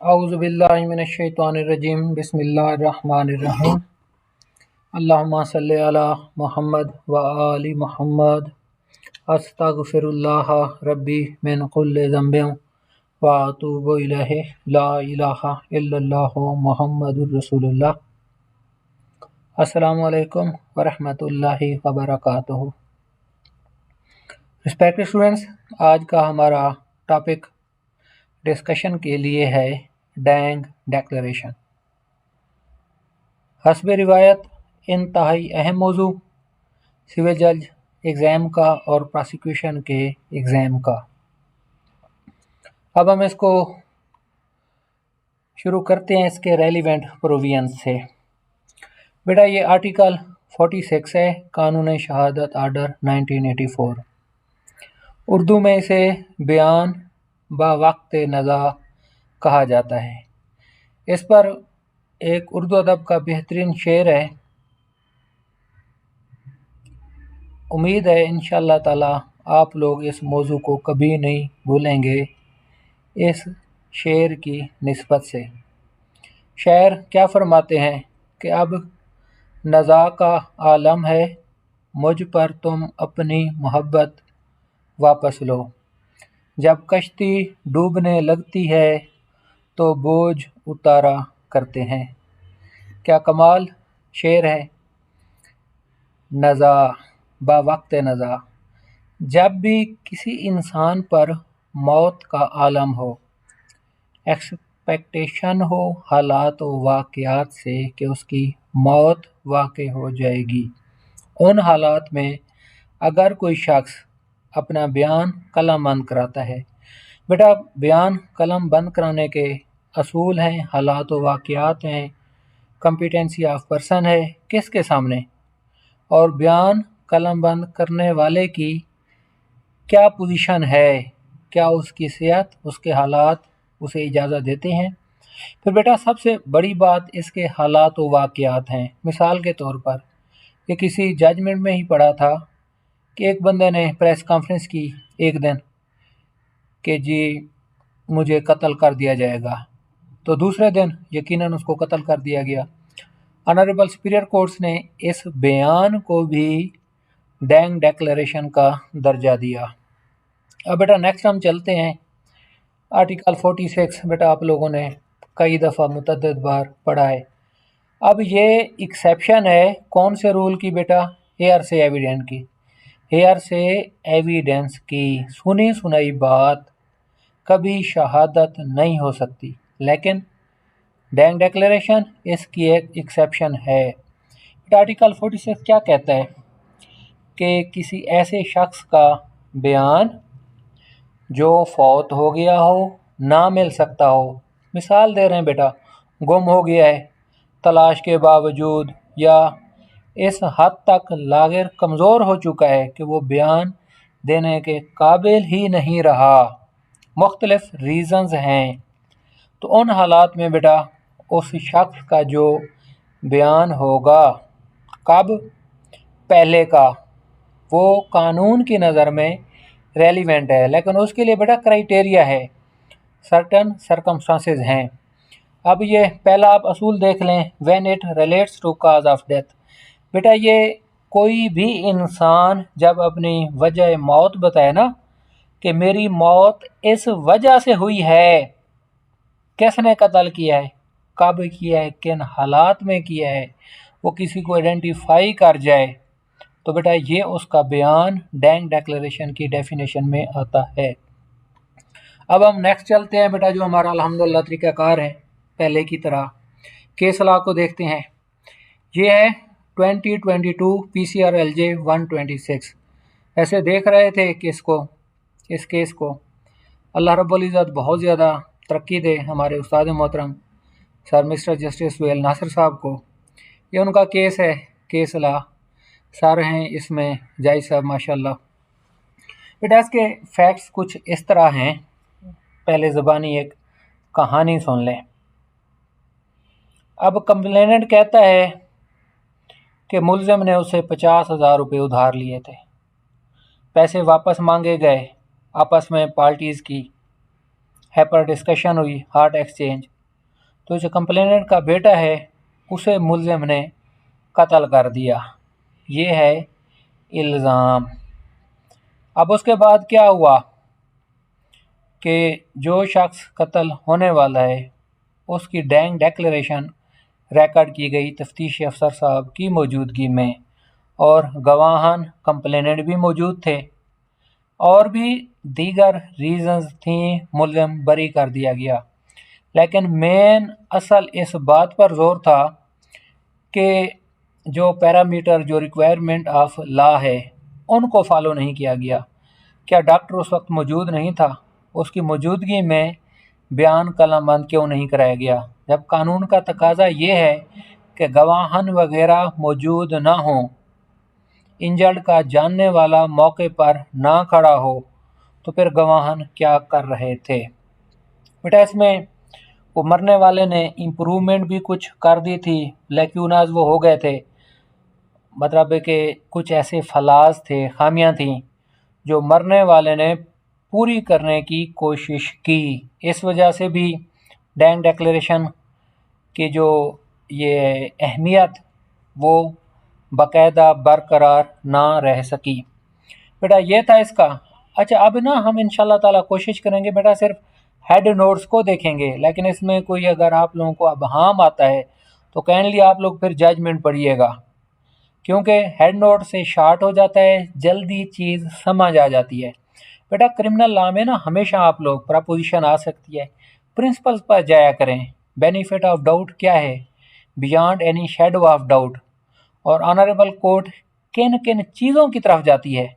औज़ुबिल्लाहि मिनश्शैतानिर्रजीम बिस्मिल्लाहिर्रहमानिर्रहीम अल्लाहुम्मा सल्लि अला मुहम्मद व आलि मुहम्मद अस्तगफिरुल्लाह रब्बी मिन कुल्लि ज़ंबिन व अतूबु इलैहि ला इलाहा इल्लल्लाहु मुहम्मदुर रसूलुल्लाह। अस्सलामु अलैकुम व रहमतुल्लाहि व बरकातुहू। रिस्पेक्टेड स्टूडेंट्स, आज का हमारा टॉपिक डिस्कशन के लिए है डैंग डेक्लेरेशन। हस्बे रिवायत इंतहाई अहम मौजू सिविल जज एग्ज़ाम का और प्रोसिक्यूशन के एग्ज़ाम का। अब हम इसको शुरू करते हैं इसके रेलिवेंट प्रोविजन से। बेटा ये आर्टिकल 46 है, कानून शहादत आर्डर 1984। उर्दू में इसे बयान बावक्त नज़ा कहा जाता है। इस पर एक उर्दू अदब का बेहतरीन शेर है। उम्मीद है इंशाअल्लाह ताला आप लोग इस मौजू को कभी नहीं भूलेंगे इस शेर की निस्बत से। शायर क्या फरमाते हैं कि अब नज़ा का आलम है, मुझ पर तुम अपनी मोहब्बत वापस लो। जब कश्ती डूबने लगती है तो बोझ उतारा करते हैं। क्या कमाल शेर है। नज़ा बावक्त नज़ा, जब भी किसी इंसान पर मौत का आलम हो, एक्सपेक्टेशन हो हालात व वाक़यात से कि उसकी मौत वाक़ई हो जाएगी, उन हालात में अगर कोई शख्स अपना बयान कलम बंद कराता है। बेटा बयान कलम बंद कराने के असूल हैं, हालात व वाक़यात हैं, कॉम्पिटेंसी ऑफ पर्सन है किसके सामने, और बयान कलम बंद करने वाले की क्या पोजीशन है, क्या उसकी सेहत, उसके हालात उसे इजाज़त देते हैं। फिर बेटा सबसे बड़ी बात इसके हालात व वाक़यात हैं। मिसाल के तौर पर ये किसी जजमेंट में ही पढ़ा था कि एक बंदे ने प्रेस कॉन्फ्रेंस की एक दिन कि जी मुझे कत्ल कर दिया जाएगा, तो दूसरे दिन यकीनन उसको कत्ल कर दिया गया। ऑनरेबल सुपीरियर कोर्ट्स ने इस बयान को भी डैंग डेक्लेरेशन का दर्जा दिया। अब बेटा नेक्स्ट हम चलते हैं आर्टिकल 46। बेटा आप लोगों ने कई दफ़ा मुतअद्दिद बार पढ़ा है। अब ये एक्सेप्शन है कौन से रूल की बेटा, हेयर से एविडेंस की। हेयर से एविडेंस की सुनी सुनाई बात कभी शहादत नहीं हो सकती, लेकिन डैंग डेक्लेरेशन इसकी एक एक्सेप्शन है। आर्टिकल 46 क्या कहता है कि किसी ऐसे शख्स का बयान जो फौत हो गया हो, ना मिल सकता हो, मिसाल दे रहे हैं बेटा गुम हो गया है तलाश के बावजूद, या इस हद तक लागिर कमज़ोर हो चुका है कि वो बयान देने के काबिल ही नहीं रहा, मुख्तलिफ रीज़न्स हैं, तो उन हालात में बेटा उस शख्स का जो बयान होगा कब पहले का, वो कानून की नज़र में रेलिवेंट है, लेकिन उसके लिए बेटा क्राइटेरिया है, सर्टन सर्कमस्टांसेस हैं। अब ये पहला आप असूल देख लें, when it relates to cause of death. बेटा ये कोई भी इंसान जब अपनी वजह मौत बताए ना कि मेरी मौत इस वजह से हुई है, किसने कत्ल किया है, कब किया है, किन हालात में किया है, वो किसी को आइडेंटिफाई कर जाए, तो बेटा ये उसका बयान डैंग डेक्लेरेशन की डेफिनेशन में आता है। अब हम नेक्स्ट चलते हैं बेटा, जो हमारा अल्हम्दुलिल्लाह तरीक़ाकार है पहले की तरह, केस लॉ को देखते हैं। ये है 2022 PCR LJ 126। ऐसे देख रहे थे कि इस केस को अल्लाह रब्बुल इज़्ज़त बहुत ज़्यादा तरक्की दे हमारे उस्ताद मोहतरम sir mister justice Suhail Nasir साहब को। ये उनका केस है, केस लॉ सर हैं इसमें जाहिद साहब माशाल्लाह। बेटा इसके फैक्ट्स कुछ इस तरह हैं, पहले ज़बानी एक कहानी सुन लें। अब कंप्लेनेंट कहता है कि मुलज़िम ने उससे 50,000 रुपये उधार लिए थे, पैसे वापस मांगे गए, आपस में पार्टीज़ की हैपर डिस्कशन हुई, हार्ट एक्सचेंज, तो जो कंप्लेनेंट का बेटा है उसे मुलजिम ने कत्ल कर दिया। ये है इल्ज़ाम। अब उसके बाद क्या हुआ कि जो शख्स कत्ल होने वाला है उसकी डैंग डिक्लेरेशन रिकॉर्ड की गई तफ्तीशी अफसर साहब की मौजूदगी में, और गवाहान कंप्लेनेंट भी मौजूद थे, और भी दीगर रीज़न्स थी, मुलज़िम बरी कर दिया गया। लेकिन मेन असल इस बात पर ज़ोर था कि जो पैरामीटर, जो रिक्वायरमेंट ऑफ लॉ है, उनको फॉलो नहीं किया गया। क्या डॉक्टर उस वक्त मौजूद नहीं था? उसकी मौजूदगी में बयान कलमबंद क्यों नहीं कराया गया? जब कानून का तकाजा ये है कि गवाहन वगैरह मौजूद ना हों, इंजर्ड का जानने वाला मौके पर ना खड़ा हो, तो फिर गवाहन क्या कर रहे थे? बेटा इसमें वो मरने वाले ने इम्प्रूवमेंट भी कुछ कर दी थी, लेक्यूनाज वो हो गए थे, मतलब है कि कुछ ऐसे फलाज थे, खामियां थी जो मरने वाले ने पूरी करने की कोशिश की। इस वजह से भी डैंग डिक्लेरेशन की जो ये अहमियत वो बाकायदा बरकरार ना रह सकी। बेटा ये था इसका। अच्छा, अब ना हम इंशाल्लाह ताला कोशिश करेंगे बेटा सिर्फ हेड नोट्स को देखेंगे, लेकिन इसमें कोई अगर आप लोगों को अबहाम आता है तो काइंडली आप लोग फिर जजमेंट पढ़िएगा, क्योंकि हेड नोट से शार्ट हो जाता है, जल्दी चीज़ समझ आ जाती है। बेटा क्रिमिनल लॉ में ना हमेशा आप लोग प्रपोजिशन आ सकती है, प्रिंसिपल्स पर जाया करें। बेनिफिट ऑफ डाउट क्या है? Beyond any shadow of doubt. और ऑनरेबल कोर्ट किन किन चीज़ों की तरफ जाती है?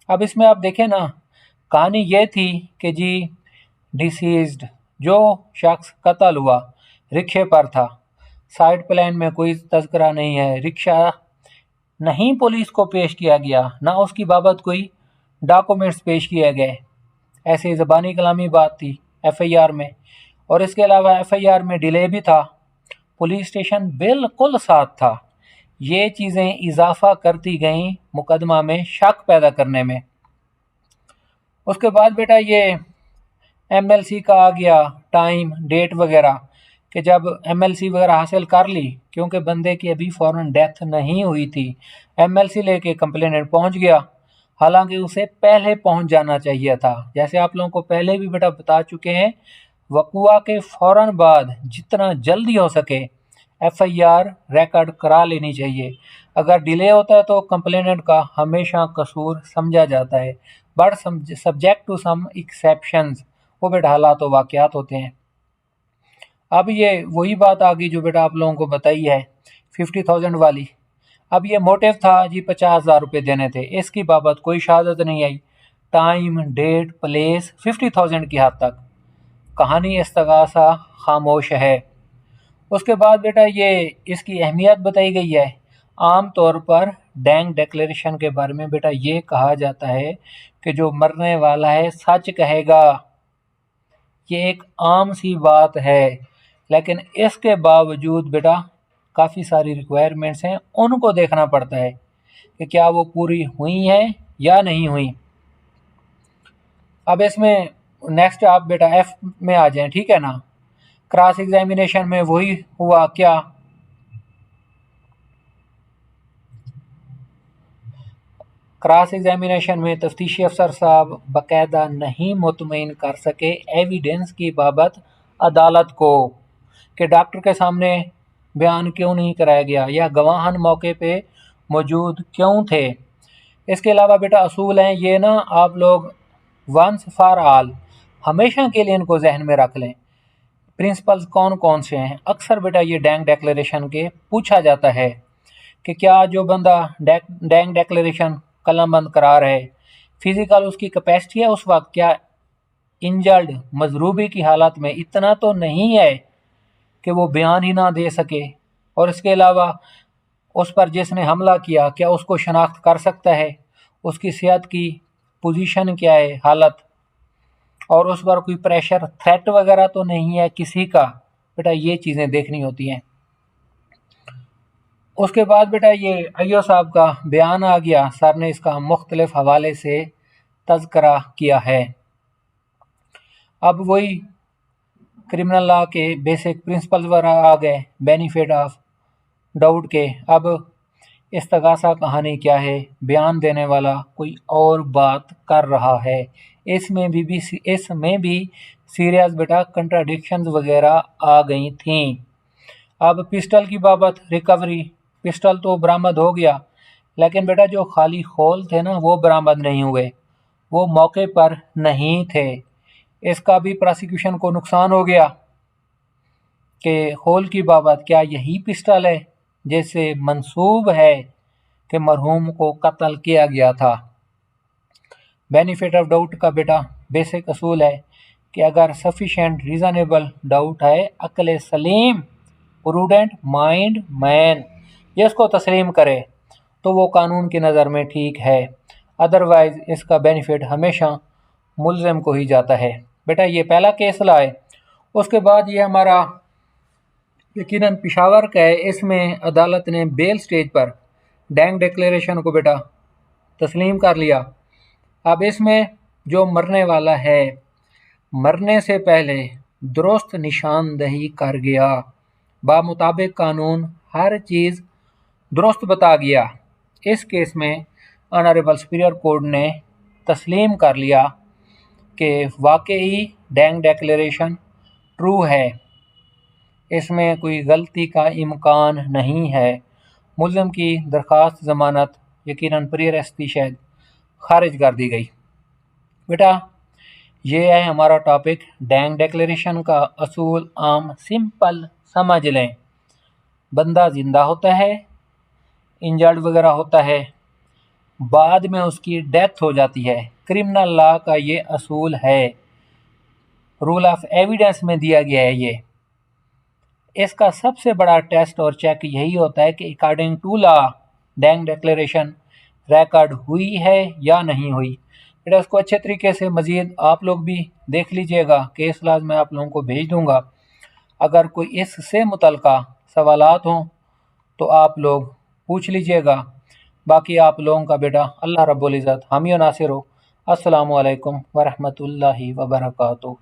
अब इसमें आप देखें ना, कहानी ये थी कि जी डिसीज्ड जो शख्स कत्ल हुआ रिक्शे पर था, साइड प्लान में कोई तज़किरा नहीं है, रिक्शा नहीं पुलिस को पेश किया गया, ना उसकी बाबत कोई डॉक्यूमेंट्स पेश किए गए, ऐसी ज़बानी कलामी बात थी एफआईआर में। और इसके अलावा एफआईआर में डिले भी था, पुलिस स्टेशन बिल्कुल साथ था। ये चीज़ें इजाफा करती गईं मुकदमा में शक पैदा करने में। उसके बाद बेटा ये एमएलसी का आ गया, टाइम डेट वगैरह, कि जब एमएलसी वगैरह हासिल कर ली, क्योंकि बंदे की अभी फ़ौरन डेथ नहीं हुई थी, एमएलसी लेके कंप्लेनेंट पहुंच गया, हालांकि उसे पहले पहुंच जाना चाहिए था। जैसे आप लोगों को पहले भी बेटा बता चुके हैं, वक़ुआ के फ़ौरन बाद जितना जल्दी हो सके एफआईआर रिकॉर्ड करा लेनी चाहिए। अगर डिले होता है तो कंप्लेनेंट का हमेशा कसूर समझा जाता है, but subject to some exceptions, वो बेटा हालात व वाक़यात होते हैं। अब ये वही बात आ गई जो बेटा आप लोगों को बताई है 50,000 वाली। अब ये मोटिव था जी 50,000 रुपये देने थे, इसकी बाबत कोई शहादत नहीं आई। टाइम डेट प्लेस 50,000 की हद तक कहानी इस्तगासा खामोश है। उसके बाद बेटा ये इसकी अहमियत बताई गई है। आम तौर पर डैंग डिक्लेरेशन के बारे में बेटा ये कहा जाता है कि जो मरने वाला है सच कहेगा। ये एक आम सी बात है, लेकिन इसके बावजूद बेटा काफ़ी सारी रिक्वायरमेंट्स हैं, उनको देखना पड़ता है कि क्या वो पूरी हुई हैं या नहीं हुई। अब इसमें नेक्स्ट आप बेटा एफ में आ जाएं, ठीक है ना। क्रॉस एग्जामिनेशन में वही हुआ क्या, क्रॉस एग्जामिनेशन में तफ्तीशी अफसर साहब बाकायदा नहीं मुतमईन कर सके एविडेंस की बाबत अदालत को कि डॉक्टर के सामने बयान क्यों नहीं कराया गया या गवाहन मौके पे मौजूद क्यों थे। इसके अलावा बेटा असूल हैं ये ना, आप लोग वंस फॉर ऑल हमेशा के लिए इनको जहन में रख लें। प्रिंसिपल्स कौन कौन से हैं? अक्सर बेटा ये डैंग डिक्लेरेशन के पूछा जाता है कि क्या जो बंदा डैंग डिक्लेरेशन कलमबंद करार है, फिज़िकल उसकी कैपेसिटी है उस वक्त, क्या इंजर्ड मजरूबी की हालत में इतना तो नहीं है कि वो बयान ही ना दे सके। और इसके अलावा उस पर जिसने हमला किया क्या उसको शनाख्त कर सकता है, उसकी सेहत की पोजीशन क्या है, हालत, और उस पर कोई प्रेशर थ्रेट वगैरह तो नहीं है किसी का। बेटा ये चीज़ें देखनी होती हैं। उसके बाद बेटा ये अय्यो साहब का बयान आ गया, सर ने इसका मुख्तलिफ हवाले से तज़करा किया है। अब वही क्रिमिनल लॉ के बेसिक प्रिंसिपल्स वगैरह आ गए, बेनिफिट ऑफ डाउट के। अब इस्तगासा कहानी क्या है, बयान देने वाला कोई और बात कर रहा है, इसमें भी सीरियस बेटा कंट्राडिक्शंस वगैरह आ गई थी। अब पिस्टल की बाबत रिकवरी, पिस्टल तो बरामद हो गया, लेकिन बेटा जो खाली होल थे ना वो बरामद नहीं हुए, वो मौके पर नहीं थे। इसका भी प्रोसिक्यूशन को नुकसान हो गया कि होल की बाबत क्या यही पिस्टल है जैसे मंसूब है कि मरहूम को कत्ल किया गया था। बेनिफिट ऑफ डाउट का बेटा बेसिक असूल है कि अगर सफिशेंट रीज़नेबल डाउट है, अक्ल सलीम प्रूडेंट माइंड मैन ये इसको तस्लीम करे तो वो कानून की नज़र में ठीक है, अदरवाइज़ इसका बेनिफिट हमेशा मुल्ज़िम को ही जाता है। बेटा ये पहला केस लाए। उसके बाद ये हमारा यकीनन पिशावर का है, इसमें अदालत ने बेल स्टेज पर डैंग डिक्लेरेशन को बेटा तस्लीम कर लिया। अब इसमें जो मरने वाला है मरने से पहले दुरुस्त निशानदही कर गया, बामुताबिक कानून हर चीज़ दुरुस्त बता गया। इस केस में ऑनरेबल सुपीरियर कोर्ट ने तस्लीम कर लिया कि वाकई डैंग डिक्लेरेशन ट्रू है, इसमें कोई गलती का इम्कान नहीं है। मुल्ज़िम की दरख्वास्त ज़मानत यकीनन प्री अरेस्ट शहद खारिज कर दी गई। बेटा ये है हमारा टॉपिक डैंग डिक्लेरेशन का असूल आम सिंपल समझ लें। बंदा ज़िंदा होता है, इंजर्ड वगैरह होता है, बाद में उसकी डेथ हो जाती है, क्रिमिनल लॉ का ये असूल है, रूल ऑफ एविडेंस में दिया गया है। ये इसका सबसे बड़ा टेस्ट और चेक यही होता है कि according to law dang declaration record हुई है या नहीं हुई। बेटा उसको अच्छे तरीके से मज़ीद आप लोग भी देख लीजिएगा, केस लॉज मैं आप लोगों को भेज दूंगा। अगर कोई इससे मुतल्लिका सवालात हों तो आप लोग पूछ लीजिएगा। बाकी आप लोगों का बेटा अल्लाह रब्बुल इज़्ज़त हामी और नासिर हो। अस्सलामु अलैकुम वरहमतुल्लाहि वबरकातुहू।